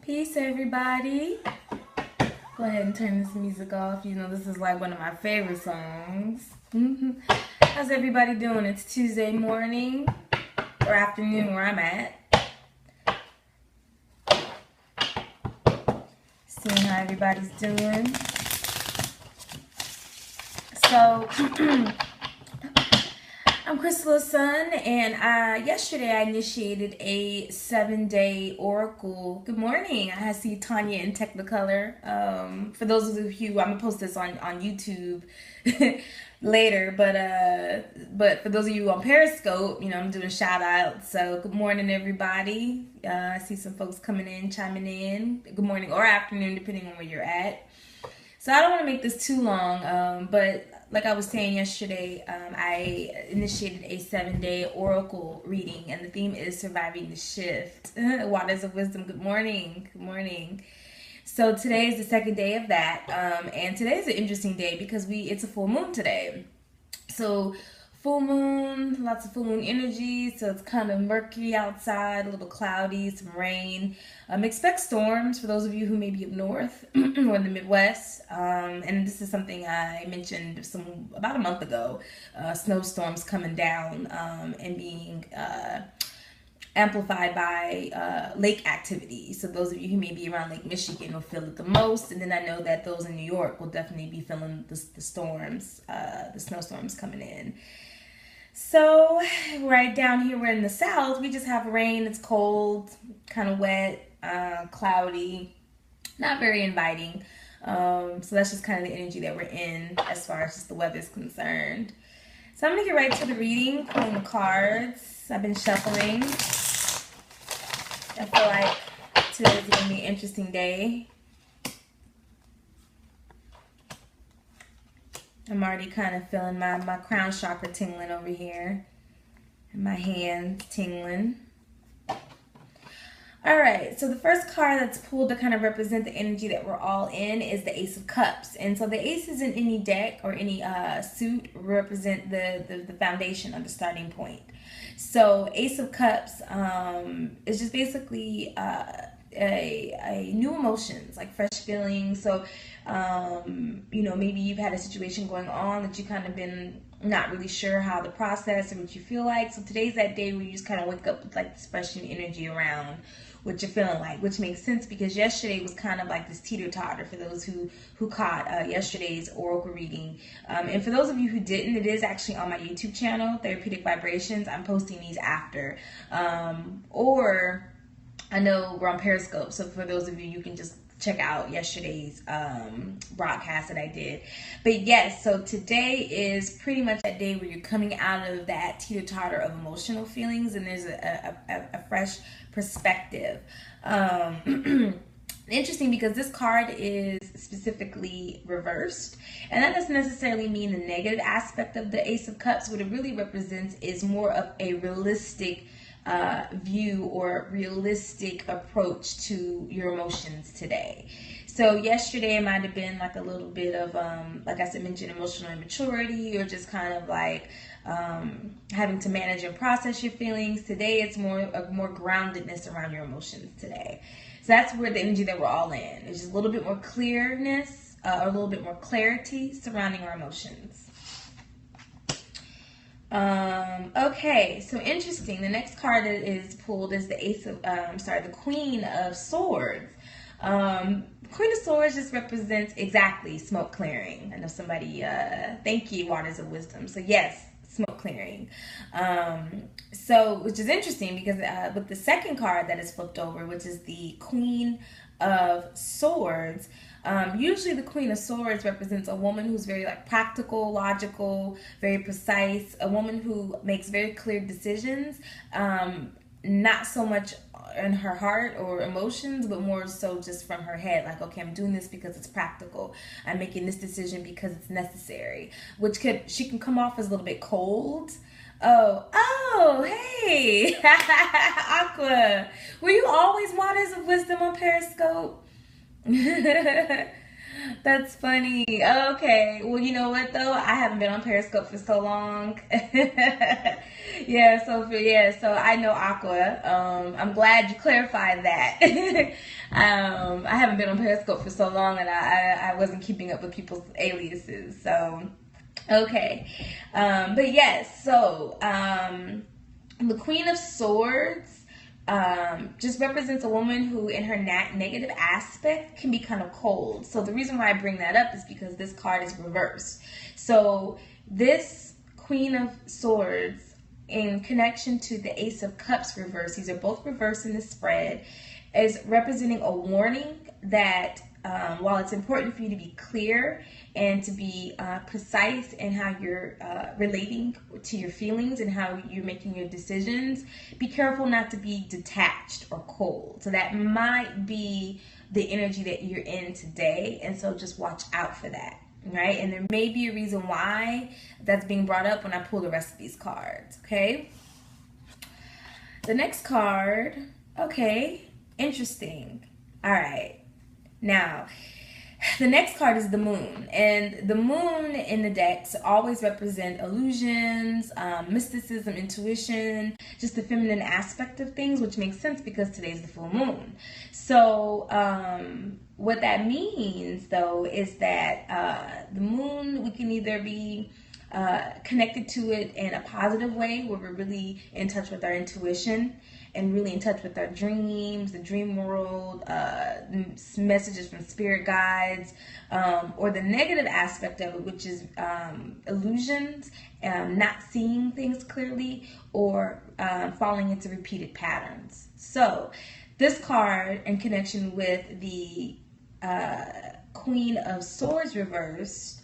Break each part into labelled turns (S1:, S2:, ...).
S1: Peace, everybody. Go ahead and turn this music off. You know, this is like one of my favorite songs. How's everybody doing? It's Tuesday morning or afternoon where I'm at. Seeing how everybody's doing. So, I'm Chrysalis Sun, and yesterday I initiated a 7-day oracle. Good morning. I see Tanya in Technicolor. For those of you, I'm gonna post this on YouTube later, but for those of you on Periscope, you know, I'm doing shout outs. So good morning, everybody. I see some folks coming in, chiming in. Good morning or afternoon, depending on where you're at. So I don't want to make this too long, but like I was saying yesterday, I initiated a 7-day oracle reading, and the theme is surviving the shift. Waters of wisdom. Good morning. Good morning. So today is the second day of that, and today is an interesting day because it's a full moon today. So full moon, lots of full moon energy, so it's kind of murky outside, a little cloudy, some rain. Expect storms for those of you who may be up north or in the Midwest. And this is something I mentioned about a month ago. Snowstorms coming down and being amplified by lake activity. So those of you who may be around Lake Michigan will feel it the most. And then I know that those in New York will definitely be feeling the storms, the snowstorms coming in. So right down here, we're in the south, we just have rain. It's cold, kind of wet, cloudy, not very inviting. So that's just kind of the energy that we're in as far as just the weather is concerned. So I'm going to get right to the reading, pulling the cards. I've been shuffling. I feel like today's going to be an interesting day. I'm already kind of feeling my crown chakra tingling over here. And my hands tingling. Alright, so the first card that's pulled to kind of represent the energy that we're all in is the Ace of Cups. And so the aces in any deck or any suit represent the foundation or the starting point. So Ace of Cups is just basically a new emotions, like fresh feelings. So you know, maybe you've had a situation going on that you kind of been not really sure how to process or what you feel like. So today's that day where you just kind of wake up with like this fresh new energy around what you're feeling like, which makes sense because yesterday was kind of like this teeter-totter for those who caught yesterday's oracle reading. And for those of you who didn't, it is actually on my YouTube channel, Therapeutic Vibrations. I'm posting these after. Or I know we're on Periscope, so for those of you, you can just check out yesterday's broadcast that I did. But yes, so today is pretty much that day where you're coming out of that teeter-totter of emotional feelings, and there's a fresh perspective. Interesting because this card is specifically reversed, and that doesn't necessarily mean the negative aspect of the Ace of Cups. What it really represents is more of a realistic view or realistic approach to your emotions today. So yesterday it might have been like a little bit of like I said, mentioned emotional immaturity or just kind of like having to manage and process your feelings. Today it's more groundedness around your emotions today. So that's where the energy that we're all in. It's just a little bit more clearness or a little bit more clarity surrounding our emotions. Okay, so interesting. The next card that is pulled is the the Queen of Swords. Queen of Swords just represents exactly smoke clearing. I know somebody, thank you, Waters of Wisdom. So yes, smoke clearing. So, which is interesting because with the second card that is flipped over, which is the Queen of Swords, usually the Queen of Swords represents a woman who's very like practical, logical, very precise, a woman who makes very clear decisions, not so much in her heart or emotions, but more so just from her head, like, okay, I'm doing this because it's practical, I'm making this decision because it's necessary, she can come off as a little bit cold. Oh, hey, Aqua, were you always Waters of Wisdom on Periscope? That's funny. Okay. Well, you know what though? I haven't been on Periscope for so long. So I know Aqua. I'm glad you clarified that. I haven't been on Periscope for so long, and I wasn't keeping up with people's aliases. So okay. But yes. The Queen of Swords just represents a woman who, in her negative aspect, can be kind of cold. So the reason why I bring that up is because this card is reversed. So this Queen of Swords, in connection to the Ace of Cups reverse, these are both reversed in the spread, is representing a warning that while it's important for you to be clear and to be precise in how you're relating to your feelings and how you're making your decisions, be careful not to be detached or cold. So that might be the energy that you're in today, and so just watch out for that, right? And there may be a reason why that's being brought up when I pull the rest of these cards, okay? The next card, okay, interesting. All right. Now, the next card is the moon, and the moon in the decks always represent illusions, mysticism, intuition, just the feminine aspect of things, which makes sense because today's the full moon. So what that means though is that the moon, we can either be connected to it in a positive way where we're really in touch with our intuition and really in touch with our dreams, the dream world, messages from spirit guides, or the negative aspect of it, which is illusions, not seeing things clearly, or falling into repeated patterns. So this card, in connection with the Queen of Swords reversed,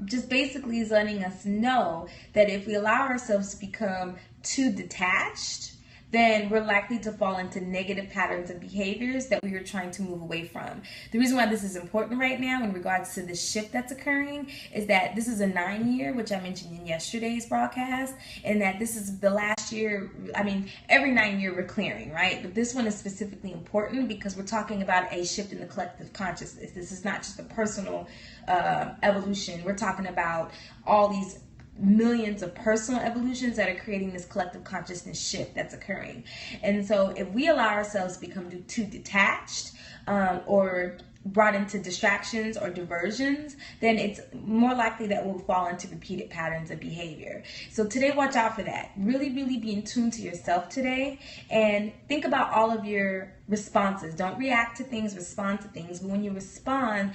S1: just basically is letting us know that if we allow ourselves to become too detached, then we're likely to fall into negative patterns and behaviors that we are trying to move away from. The reason why this is important right now in regards to the shift that's occurring is that this is a 9-year, which I mentioned in yesterday's broadcast, and that this is the last year. I mean, every 9-year we're clearing, right? But this one is specifically important because we're talking about a shift in the collective consciousness. This is not just a personal evolution. We're talking about all these millions of personal evolutions that are creating this collective consciousness shift that's occurring. And so if we allow ourselves to become too detached or brought into distractions or diversions, then it's more likely that we'll fall into repeated patterns of behavior. So today, watch out for that. Really, really be in tune to yourself today, and think about all of your responses. Don't react to things, respond to things. But when you respond,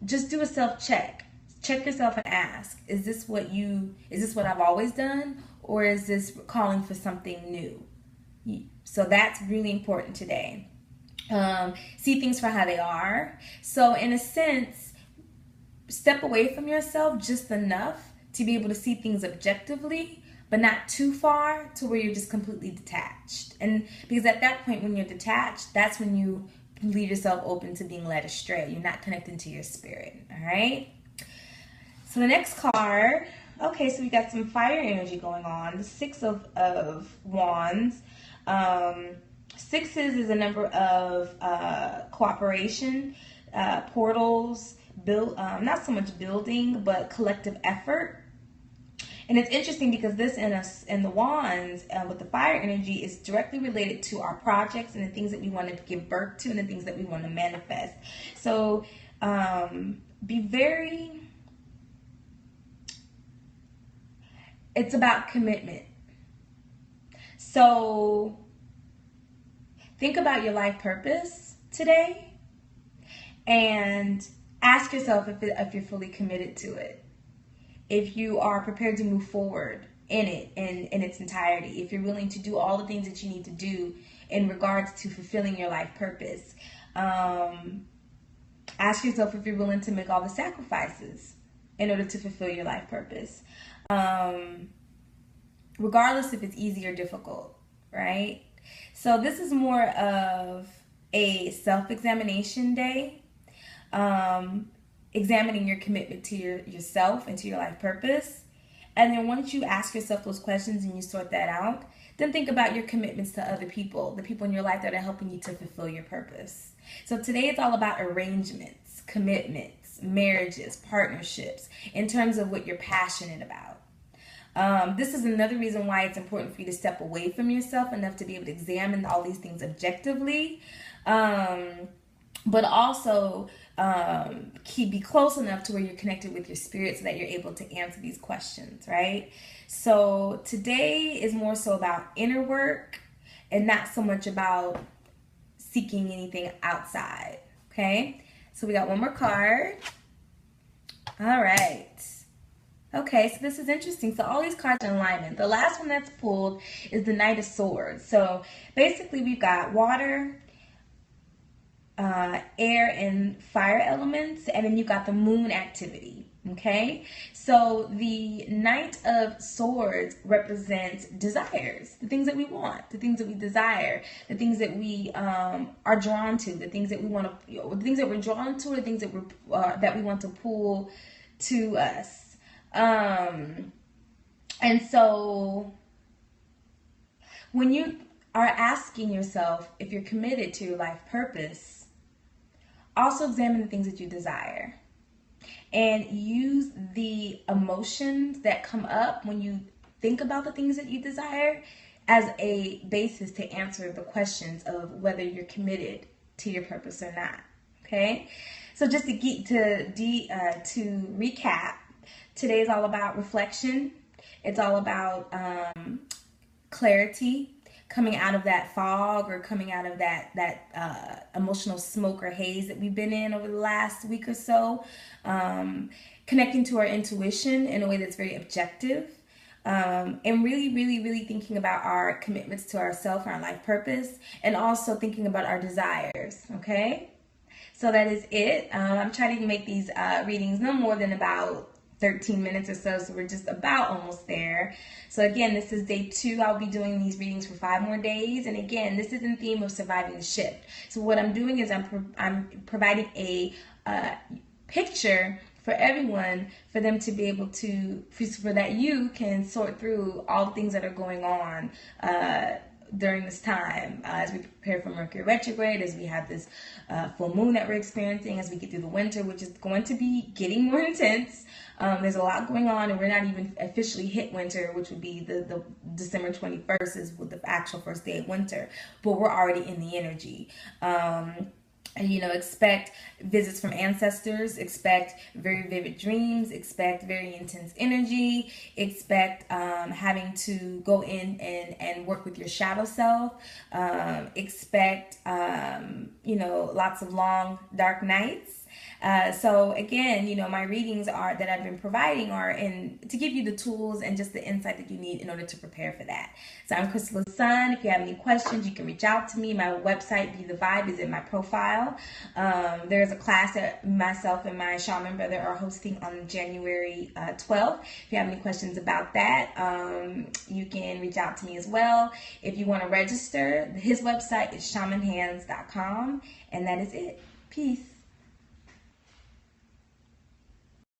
S1: just do a self-check. Check yourself and ask, is this what I've always done, or is this calling for something new? So that's really important today. See things for how they are. So in a sense, step away from yourself just enough to be able to see things objectively, but not too far to where you're just completely detached. And because at that point, when you're detached, that's when you leave yourself open to being led astray. You're not connecting to your spirit, all right? So the next card, okay, so we got some fire energy going on. The Six of Wands. Sixes is a number of cooperation, portals, not so much building, but collective effort. And it's interesting because this in the Wands with the fire energy is directly related to our projects and the things that we want to give birth to and the things that we want to manifest. So be very... It's about commitment. So think about your life purpose today and ask yourself if you're fully committed to it. If you are prepared to move forward in it in its entirety. If you're willing to do all the things that you need to do in regards to fulfilling your life purpose. Ask yourself if you're willing to make all the sacrifices in order to fulfill your life purpose. Regardless if it's easy or difficult, right? So this is more of a self-examination day, examining your commitment to yourself and to your life purpose. And then once you ask yourself those questions and you sort that out, Then think about your commitments to other people, the people in your life that are helping you to fulfill your purpose. So today it's all about arrangements, commitments, marriages, partnerships, in terms of what you're passionate about. This is another reason why it's important for you to step away from yourself enough to be able to examine all these things objectively, but also be close enough to where you're connected with your spirit so that you're able to answer these questions, right? So today is more so about inner work and not so much about seeking anything outside, okay? So we got one more card. All right. Okay, so this is interesting. So all these cards are in alignment. The last one that's pulled is the Knight of Swords. So basically we've got water, air, and fire elements, and then you've got the moon activity. Okay, so the Knight of Swords represents desires, the things that we want, the things that we desire, the things that we are drawn to, the things that we want to, the things that we're drawn to, the things that we want to pull to us. And so when you are asking yourself if you're committed to your life purpose, also examine the things that you desire and use the emotions that come up when you think about the things that you desire as a basis to answer the questions of whether you're committed to your purpose or not. Okay, so just to recap, today is all about reflection. It's all about clarity, coming out of that fog or coming out of that emotional smoke or haze that we've been in over the last week or so. Connecting to our intuition in a way that's very objective. And really thinking about our commitments to ourselves and our life purpose, and also thinking about our desires, okay? So that is it. I'm trying to make these readings no more than about 13 minutes or so we're just about almost there. So again, this is day 2. I'll be doing these readings for 5 more days, and again, this is in theme of surviving the shift. So what I'm doing is I'm providing a picture for everyone, for them to be able to, so that you can sort through all the things that are going on during this time, as we prepare for Mercury retrograde, as we have this full moon that we're experiencing, as we get through the winter, which is going to be getting more intense. There's a lot going on, and we're not even officially hit winter, which would be the December 21st is the actual first day of winter, but we're already in the energy. And, expect visits from ancestors, expect very vivid dreams, expect very intense energy, expect having to go in and work with your shadow self, expect, lots of long, dark nights. So again, my readings that I've been providing are to give you the tools and just the insight that you need in order to prepare for that. So I'm Chrysalis Sun. If you have any questions, you can reach out to me. My website, Be The Vibe, is in my profile. There's a class that myself and my shaman brother are hosting on January 12th. If you have any questions about that, you can reach out to me as well. If you want to register, his website is shamanhands.com, and that is it. Peace.